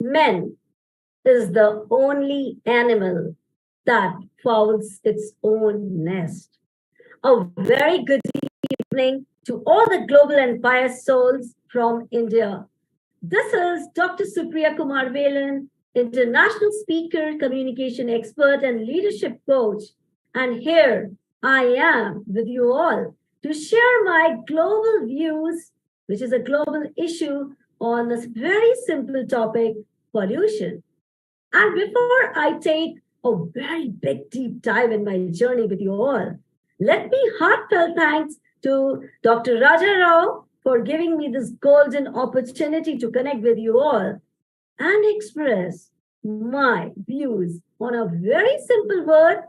Man is the only animal that fouls its own nest. A very good evening to all the global and pious souls from India. This is Dr. Supriya Kumaravelan, international speaker, communication expert, and leadership coach. And here I am with you all to share my global views, which is a global issue on this very simple topic, pollution. And before I take a very big deep dive in my journey with you all, let me heartfelt thanks to Dr. Raja Rao for giving me this golden opportunity to connect with you all and express my views on a very simple word,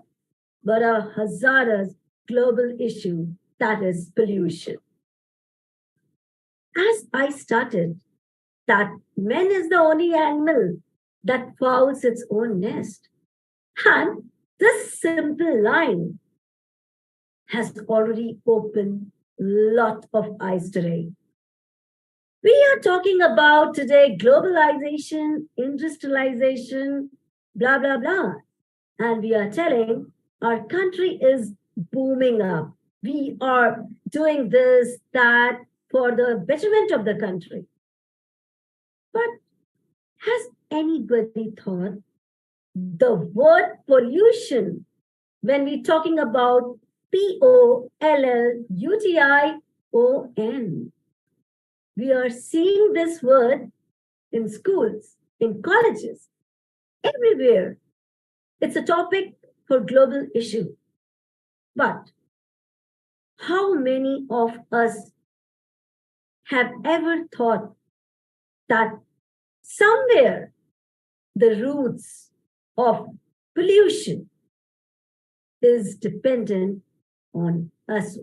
but a hazardous global issue, that is pollution. As I started, that man is the only animal that fouls its own nest. And this simple line has already opened a lot of eyes today. We are talking about today globalization, industrialization, blah, blah, blah. And we are telling our country is booming up. We are doing this, that for the betterment of the country. But has anybody thought the word pollution, when we're talking about POLLUTION, we are seeing this word in schools, in colleges, everywhere. It's a topic for global issue. But how many of us have ever thought that somewhere the roots of pollution is dependent on us?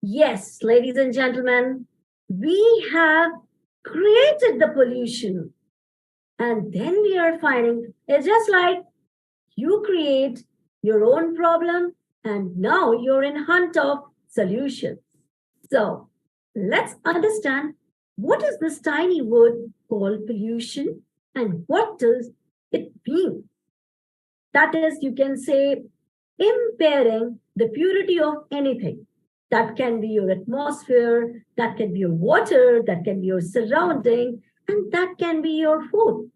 Yes, ladies and gentlemen, we have created the pollution. And then we are finding it's just like you create your own problem and now you're in hunt of solutions. So let's understand what is this tiny word called pollution and what does it mean? That is, you can say, impairing the purity of anything. That can be your atmosphere, that can be your water, that can be your surrounding, and that can be your food.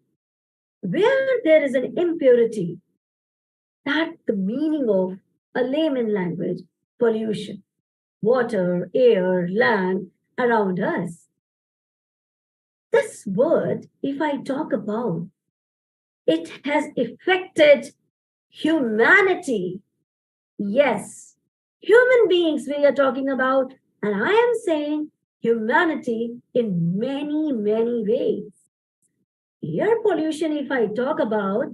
Where there is an impurity, that's the meaning of a layman language, pollution, water, air, land around us. This word, if I talk about, it has affected humanity. Yes, human beings we are talking about, and I am saying humanity in many, many ways. Air pollution, if I talk about,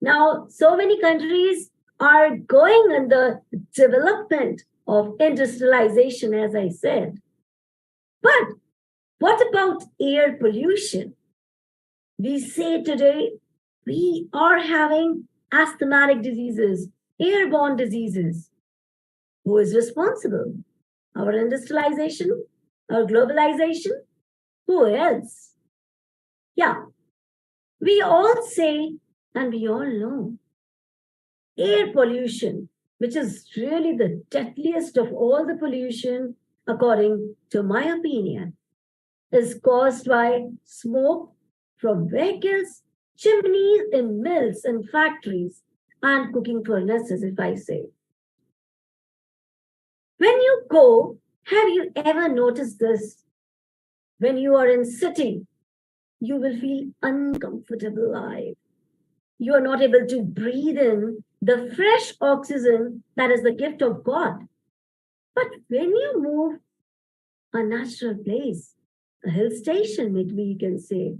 now so many countries are going in the development of industrialization, as I said. But what about air pollution? We say today we are having asthmatic diseases, airborne diseases. Who is responsible? Our industrialization? Our globalization? Who else? Yeah, we all say and we all know air pollution, which is really the deadliest of all the pollution, according to my opinion, is caused by smoke from vehicles, chimneys in mills and factories, and cooking furnaces, if I say. When you go, have you ever noticed this? When you are in city, you will feel uncomfortable life. You are not able to breathe in the fresh oxygen that is the gift of God. But when you move a natural place, a hill station, maybe you can say.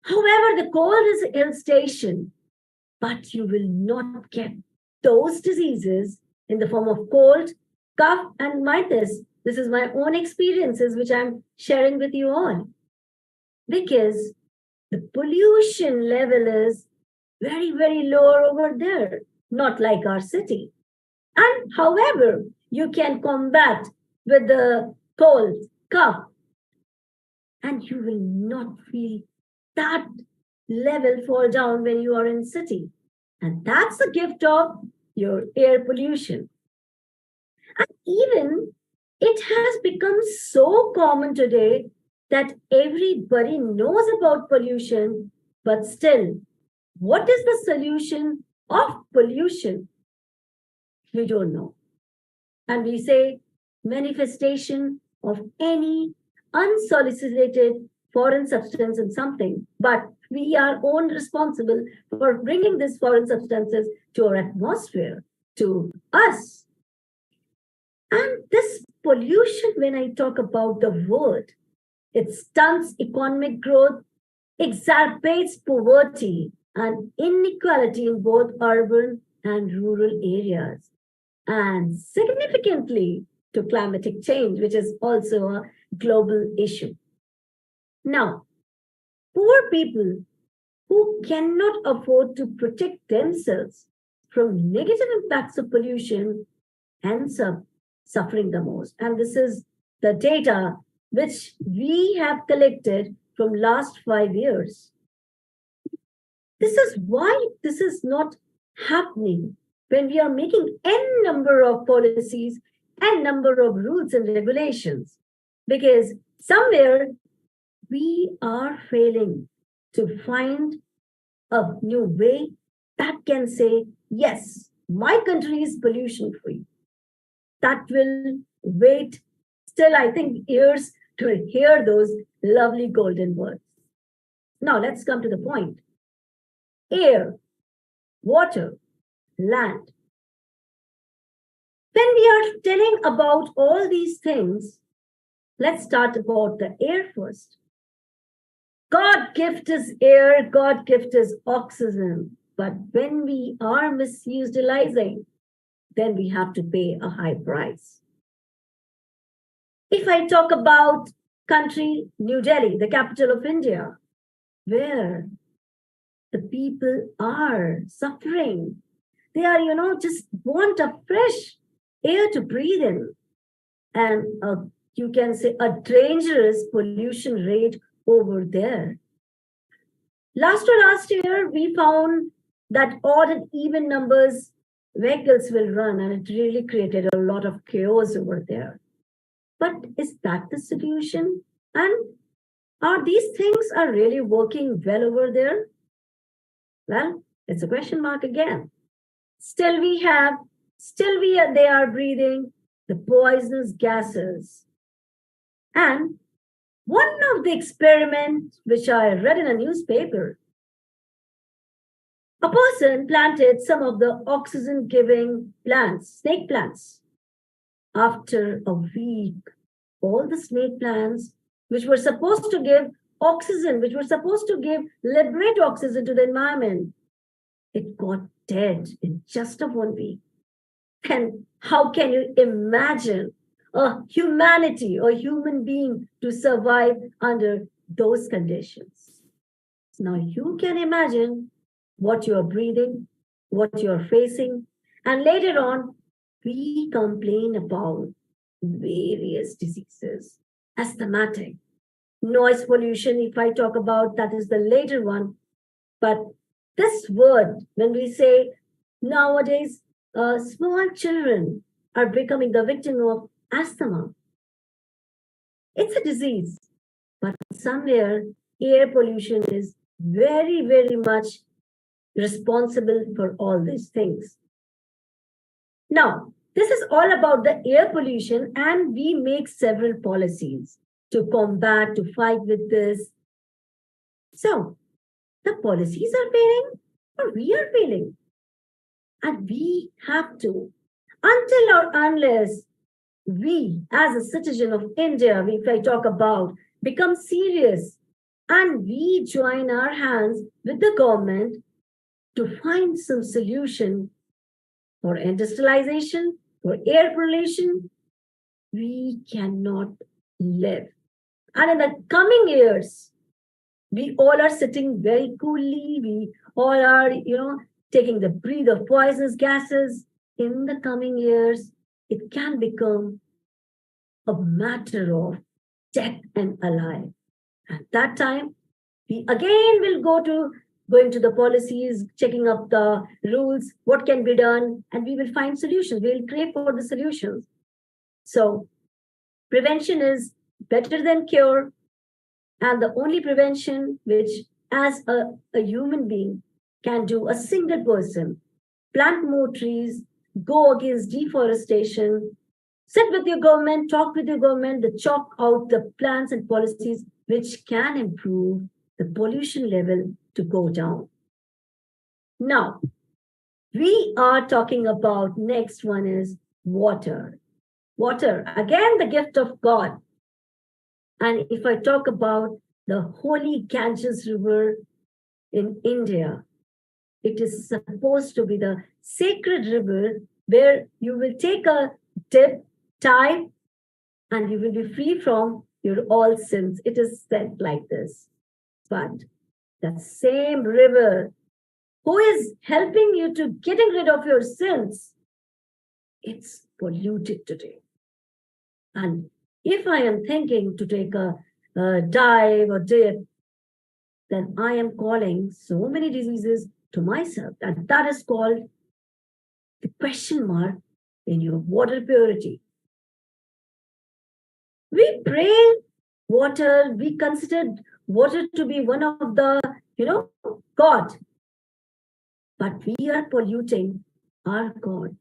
However, the cold is a hill station, but you will not get those diseases in the form of cold, cough, and mitis. This is my own experiences, which I'm sharing with you all. Because the pollution level is very, very low over there, not like our city. And however, you can combat with the cold, cough, and you will not feel that level fall down when you are in city. And that's the gift of your air pollution. And even it has become so common today that everybody knows about pollution, but still, what is the solution of pollution? We don't know. And we say manifestation of any unsolicited foreign substance in something, but we are own responsible for bringing these foreign substances to our atmosphere, to us. And this pollution, when I talk about the word, it stunts economic growth, exacerbates poverty and inequality in both urban and rural areas, and significantly to climatic change, which is also a global issue. Now, poor people who cannot afford to protect themselves from negative impacts of pollution ends up suffering the most. And this is the data which we have collected from last 5 years. This is why this is not happening when we are making n number of policies, n number of rules and regulations, because somewhere we are failing to find a new way that can say, yes, my country is pollution free. That will wait still, I think, years to hear those lovely golden words. Now, let's come to the point. Air, water, land. When we are telling about all these things, let's start about the air first. God gift is air, God gift is oxygen. But when we are misutilizing, then we have to pay a high price. If I talk about country New Delhi, the capital of India, where the people are suffering, they are, just want a fresh air to breathe in. And you can say a dangerous pollution rate over there. Last year, we found that odd and even numbers vehicles will run, and it really created a lot of chaos over there. But is that the solution? And are these things are really working well over there? Well, it's a question mark again. Still they are breathing the poisonous gases. And one of the experiments which I read in a newspaper, a person planted some of the oxygen-giving plants, snake plants. After a week, all the snake plants, which were supposed to give oxygen, which were supposed to liberate oxygen to the environment, it got dead in just 1 week. And how can you imagine a humanity or human being to survive under those conditions? Now you can imagine what you are breathing, what you are facing, and later on, we complain about various diseases, asthmatic, noise pollution. If I talk about that, is the later one. But this word, when we say nowadays, small children are becoming the victim of asthma. It's a disease, but somewhere air pollution is very, very much responsible for all these things. Now, this is all about the air pollution, and we make several policies to combat, to fight with this. So, the policies are failing, or we are failing. And we have to, until or unless we, as a citizen of India, if I talk about, become serious and we join our hands with the government to find some solution for industrialization, for air pollution, we cannot live. And in the coming years, we all are sitting very coolly. We all are, taking the breath of poisonous gases. In the coming years, it can become a matter of death and alive. At that time, We again will going to the policies, checking up the rules, what can be done, and we will find solutions. We will crave for the solutions. So prevention is better than cure. And the only prevention which, as a human being, can do a single person, plant more trees, go against deforestation, sit with your government, talk with your government, to chalk out the plans and policies which can improve the pollution level to go down. Now, we are talking about next one is water. Water, again, the gift of God. And if I talk about the holy Ganges River in India, it is supposed to be the sacred river where you will take a dip, dive, and you will be free from your all sins. It is said like this. But the same river who is helping you to getting rid of your sins, it's polluted today. And if I am thinking to take a dive or dip, then I am calling so many diseases to myself. And that is called the question mark in your water purity. We pray water, we consider water to be one of the, God. But we are polluting our God.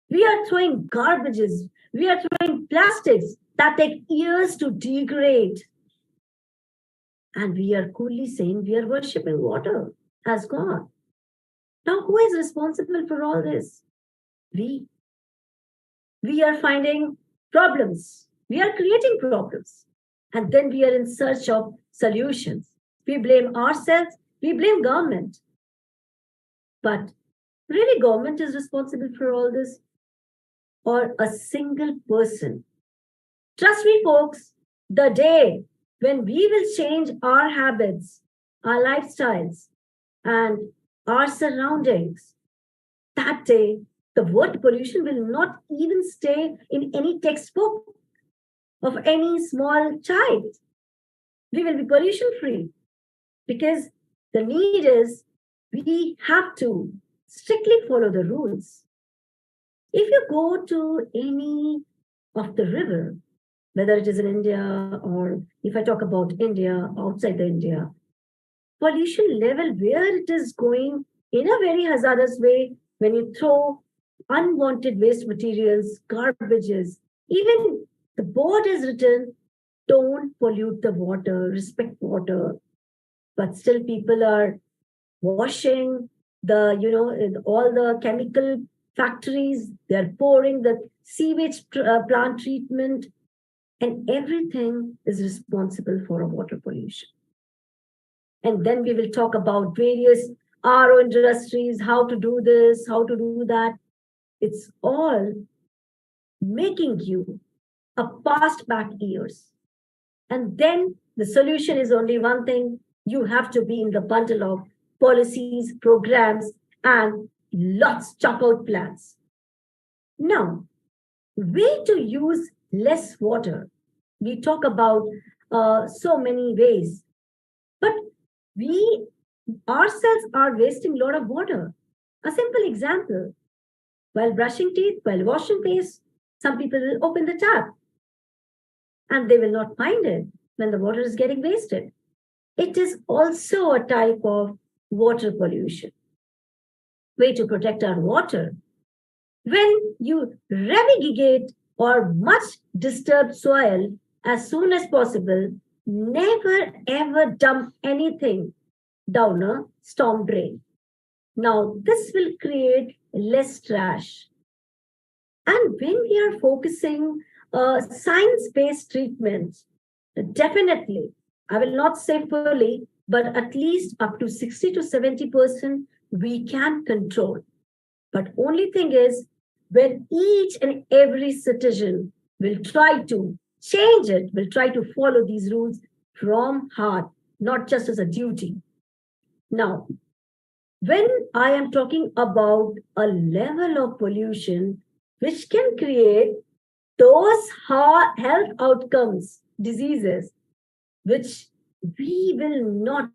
We are throwing garbages. We are throwing plastics that take years to degrade. And we are coolly saying we are worshipping water as God. Now, who is responsible for all this? We. We are finding problems. We are creating problems. And then we are in search of solutions. We blame ourselves. We blame government. But really, government is responsible for all this? Or a single person? Trust me, folks, the day when we will change our habits, our lifestyles, and our surroundings, that day, the word pollution will not even stay in any textbook of any small child. We will be pollution free because the need is we have to strictly follow the rules. If you go to any of the river, whether it is in India or if I talk about India, outside the India, pollution level where it is going in a very hazardous way when you throw unwanted waste materials, garbages, even the board is written, don't pollute the water, respect water. But still people are washing all the chemical factories, they're pouring the sewage plant treatment, and everything is responsible for a water pollution. And then we will talk about various RO industries, how to do this, how to do that. It's all making you a past back years. And then the solution is only one thing. You have to be in the bundle of policies, programs, and lots chalk out plans. Now, way to use less water. We talk about so many ways, but we ourselves are wasting a lot of water. A simple example, while brushing teeth, while washing face, some people will open the tap and they will not find it when the water is getting wasted. It is also a type of water pollution. Way to protect our water. When you remediate or much disturbed soil as soon as possible, never ever dump anything down a storm drain. Now, this will create less trash. And when we are focusing science-based treatments, definitely, I will not say fully, but at least up to 60 to 70% we can control. But only thing is, when each and every citizen will try to change it, will try to follow these rules from heart, not just as a duty. Now, when I am talking about a level of pollution which can create those health outcomes, diseases, which we will not,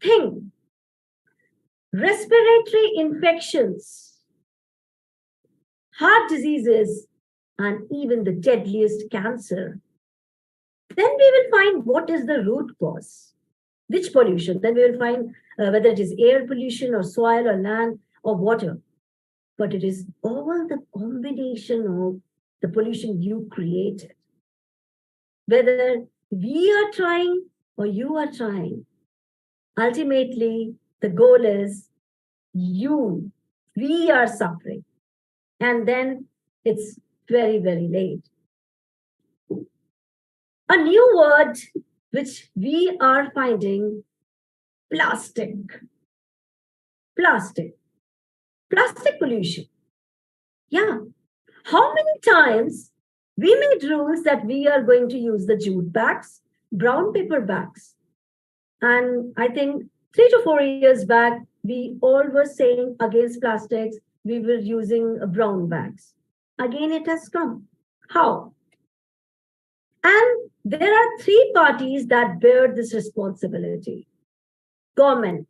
think respiratory infections, heart diseases, and even the deadliest cancer, then we will find what is the root cause. Which pollution? Then we will find whether it is air pollution or soil or land or water. But it is all the combination of the pollution you created. Whether we are trying or you are trying, ultimately the goal is we are suffering. And then it's very, very late. A new word which we are finding, plastic. Plastic. Plastic pollution. Yeah. How many times we made rules that we are going to use the jute bags, brown paper bags. And I think 3 to 4 years back, we all were saying against plastics, we were using brown bags. Again, it has come. How? And there are three parties that bear this responsibility. Government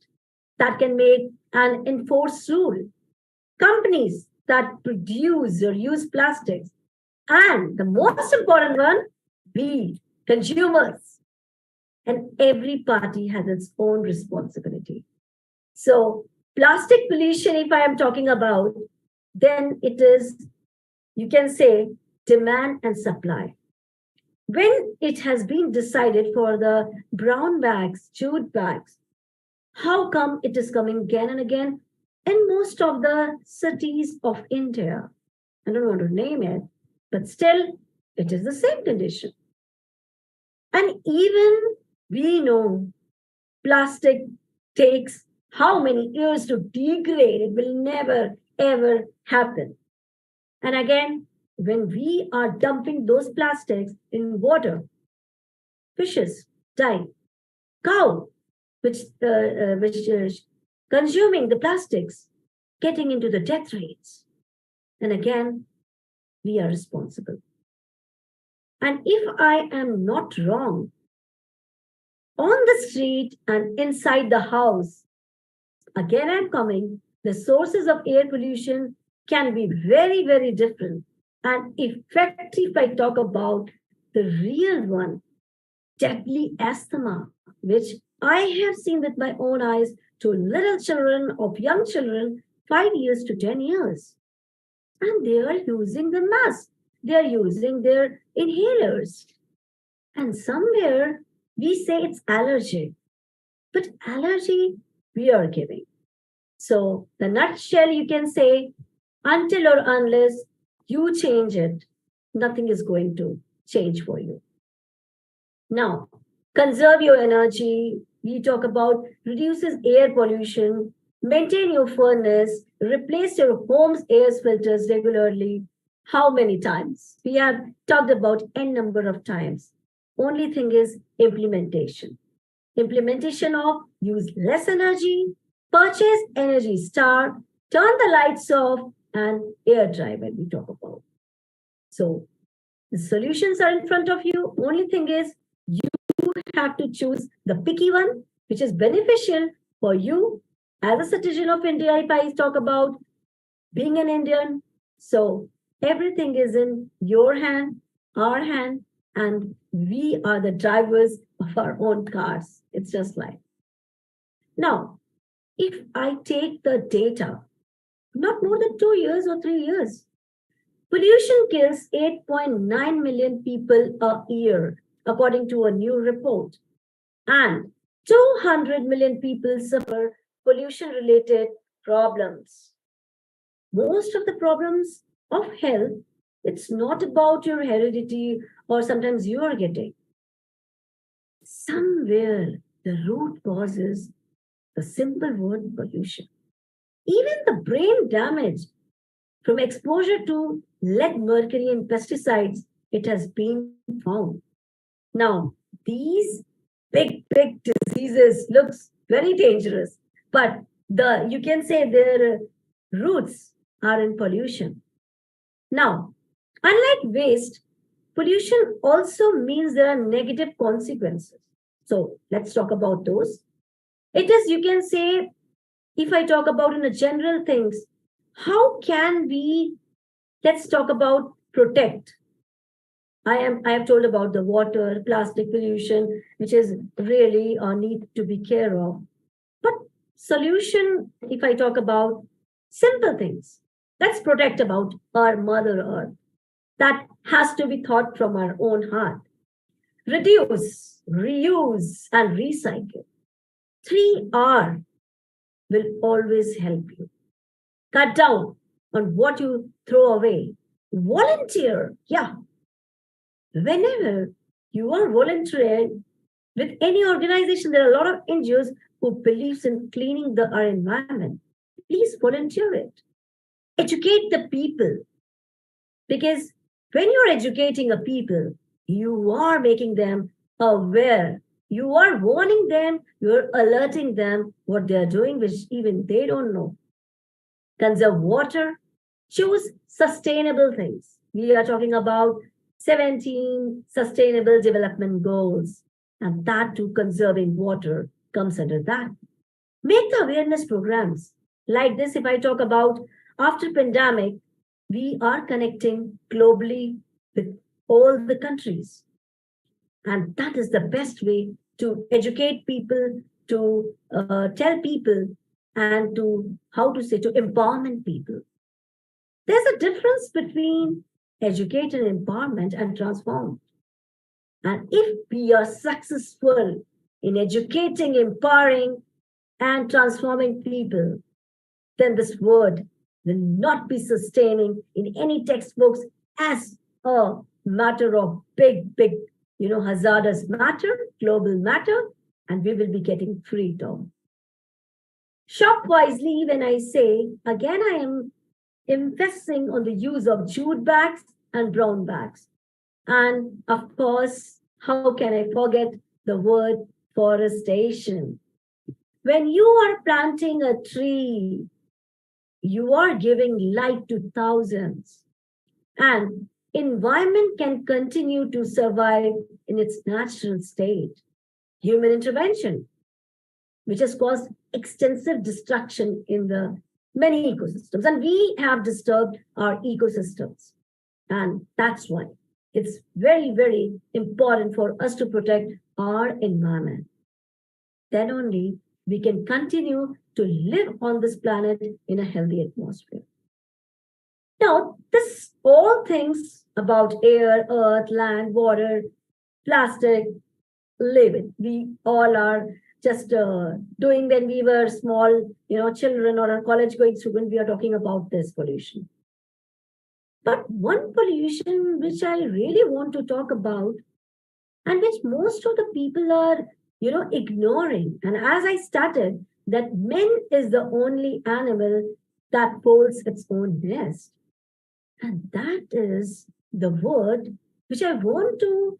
that can make and enforce rule. Companies that produce or use plastics. And the most important one, we, consumers. And every party has its own responsibility. So plastic pollution, if I am talking about, then it is, you can say, demand and supply. When it has been decided for the brown bags, jute bags, how come it is coming again and again in most of the cities of India? I don't want to name it, but still, it is the same condition. And even we know plastic takes how many years to degrade. It will never, ever happen. And again, when we are dumping those plastics in water, fishes die. Cow, which consuming the plastics, getting into the death rates. And again, we are responsible. And if I am not wrong, on the street and inside the house, again I'm coming, the sources of air pollution can be very, very different. And if I talk about the real one, deadly asthma, which I have seen with my own eyes to little children of young children, 5 years to 10 years. And they are using the mask. They are using their inhalers. And somewhere we say it's allergy. But allergy we are giving. So the nutshell you can say, until or unless you change it, nothing is going to change for you. Now, conserve your energy. We talk about reduces air pollution, maintain your furnace, replace your home's air filters regularly. How many times? We have talked about n number of times. Only thing is implementation. Implementation of use less energy, purchase Energy Star, turn the lights off, and air dry when we talk about. So the solutions are in front of you. Only thing is you have to choose the picky one, which is beneficial for you as a citizen of India. If I talk about being an Indian, so everything is in your hand, our hand, and we are the drivers of our own cars. It's just like. Now, if I take the data, not more than 2 years or 3 years, pollution kills 8.9 million people a year, according to a new report. And 200 million people suffer pollution-related problems. Most of the problems of health, it's not about your heredity or sometimes you are getting. Somewhere the root cause is the simple word pollution. Even the brain damage from exposure to lead, mercury, and pesticides, it has been found. Now, these big diseases looks very dangerous, but you can say their roots are in pollution. Now, unlike waste, pollution also means there are negative consequences. So let's talk about those. It is, you can say, if I talk about in a general things, how can we, let's talk about protect. I have told about the water, plastic pollution, which is really need to be care of. But solution, if I talk about simple things, let's protect about our Mother Earth. That has to be thought from our own heart. Reduce, reuse, and recycle. 3R will always help you. Cut down on what you throw away. Volunteer. Yeah. Whenever you are volunteering with any organization, there are a lot of NGOs who believes in cleaning our environment. Please volunteer it. Educate the people. Because when you're educating a people, you are making them aware. You are warning them, you're alerting them what they are doing, which even they don't know. Conserve water, choose sustainable things. We are talking about 17 sustainable development goals, and that too, conserving water comes under that. Make the awareness programs like this. If I talk about after pandemic, we are connecting globally with all the countries. And that is the best way to educate people, to tell people, and to, how to say, to empowerment people. There's a difference between educate and empowerment and transform. And if we are successful in educating, empowering, and transforming people, then this word will not be sustaining in any textbooks as a matter of big, hazardous matter, global matter, and we will be getting freedom. Shop wisely when I say, again, I am investing on the use of jute bags and brown bags. And of course, how can I forget the word forestation? When you are planting a tree, you are giving life to thousands. And environment can continue to survive in its natural state. Human intervention, which has caused extensive destruction in the many ecosystems. And we have disturbed our ecosystems. And that's why it's very important for us to protect our environment. Then only we can continue to live on this planet in a healthy atmosphere. Now, this all things about air, earth, land, water, plastic, living, we all are just doing when we were small, children or a college going student, we are talking about this pollution. But one pollution which I really want to talk about and which most of the people are, ignoring. And as I started, that men is the only animal that folds its own nest. And that is the word which I want to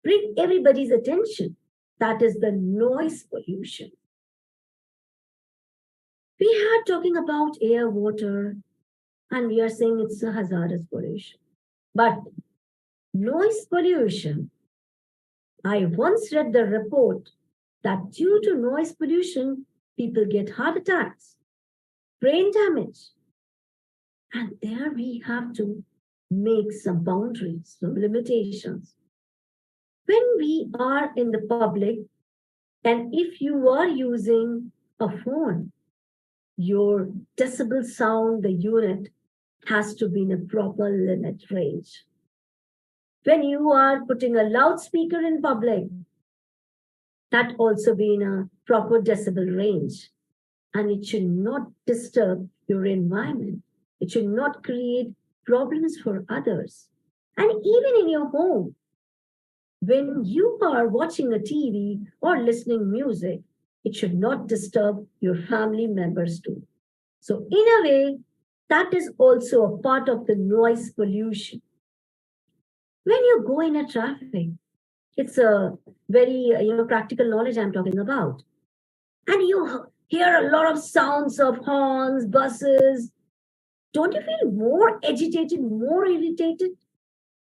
bring everybody's attention. That is the noise pollution. We are talking about air, water, and we are saying it's a hazardous pollution. But noise pollution, I once read the report that due to noise pollution, people get heart attacks, brain damage. And there we have to make some boundaries, some limitations. When we are in the public, and if you are using a phone, your decibel sound, the unit, has to be in a proper limit range. When you are putting a loudspeaker in public, that also be in a proper decibel range. And it should not disturb your environment. It should not create problems for others. And even in your home, when you are watching a TV or listening music, it should not disturb your family members too. So in a way, that is also a part of the noise pollution. When you go in a traffic, it's a very practical knowledge I'm talking about. And you hear a lot of sounds of horns, buses. Don't you feel more agitated, more irritated?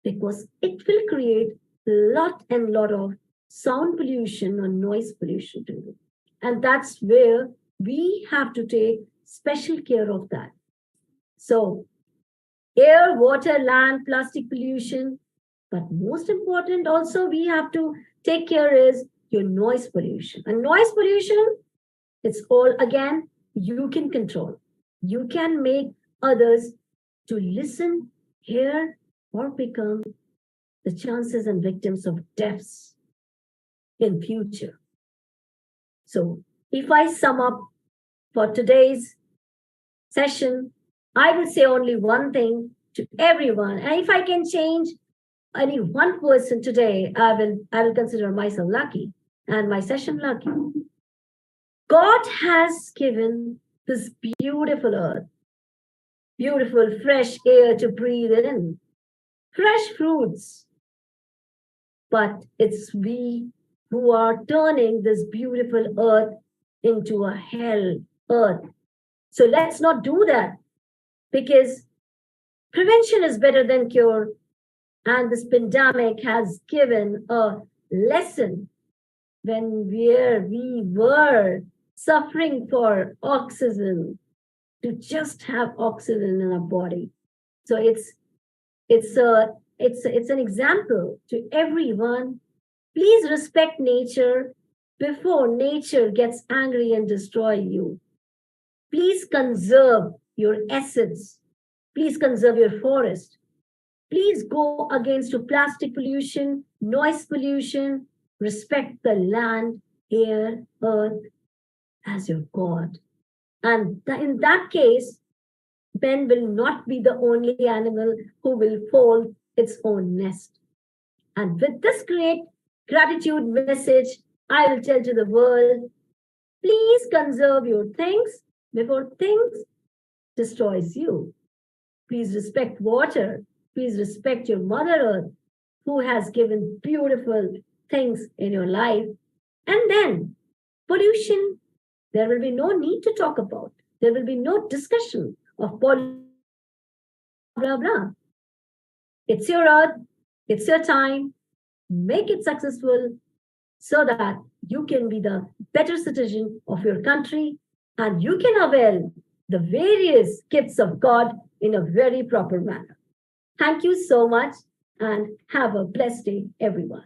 Because it will create lot of sound pollution or noise pollution to you. And that's where we have to take special care of that. So, air, water, land, plastic pollution. But most important, also, we have to take care is your noise pollution. And noise pollution, it's all again, you can control. You can make others to listen, hear, or become the chances and victims of deaths in future. So if I sum up for today's session, I will say only one thing to everyone. And if I can change any one person today, I will consider myself lucky and my session lucky. God has given this beautiful earth, beautiful fresh air to breathe in, fresh fruits. But it's we who are turning this beautiful earth into a hell earth. So let's not do that, because prevention is better than cure. And this pandemic has given a lesson when we were suffering for oxygen, to just have oxygen in our body. So it's an example to everyone. Please respect nature before nature gets angry and destroy you. Please conserve your assets. Please conserve your forest. Please go against to plastic pollution, noise pollution. Respect the land, air, earth as your God. And in that case, men will not be the only animal who will fold its own nest. And with this great gratitude message, I will tell to the world, please conserve your things before things destroys you. Please respect water. Please respect your Mother Earth, who has given beautiful things in your life. And then pollution, there will be no need to talk about. There will be no discussion of pollution, blah, blah. It's your earth, it's your time. Make it successful so that you can be the better citizen of your country and you can avail the various gifts of God in a very proper manner. Thank you so much and have a blessed day, everyone.